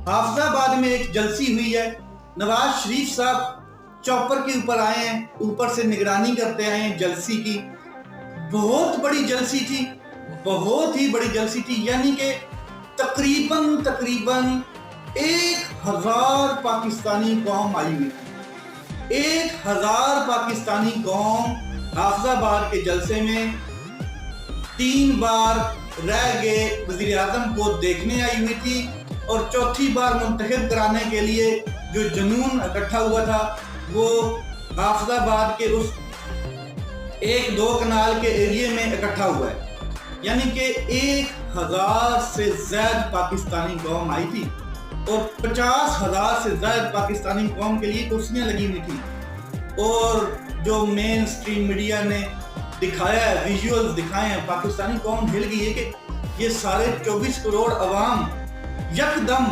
حافظ آباد میں ایک جلسی ہوئی ہے، نواز شریف صاحب چوپر کے اوپر آئے ہیں، اوپر سے نگرانی کرتے آئے ہیں جلسی کی۔ بہت بڑی جلسی تھی، بہت ہی بڑی جلسی تھی، یعنی کہ تقریباً 1000 پاکستانی قوم آئی ہوئی تھی۔ 1000 پاکستانی قوم حافظ آباد کے جلسے میں 3 بار رہ گئے وزیر اعظم کو دیکھنے آئی ہوئی تھی، اور چوتھی بار منتخب کرانے کے لیے جو جنون اکٹھا ہوا تھا وہ حافظ آباد کے اس 1-2 کنال کے ایریے میں اکٹھا ہوا ہے، یعنی کہ 1000 سے زائد پاکستانی قوم آئی تھی، اور 50,000 سے زائد پاکستانی قوم کے لیے کرسیاں لگی ہوئی تھی۔ اور جو مین سٹریم میڈیا نے دکھایا ہے، ویژولز دکھائے ہیں، پاکستانی قوم ہل گئی ہے کہ یہ سارے 24 کروڑ عوام یکدم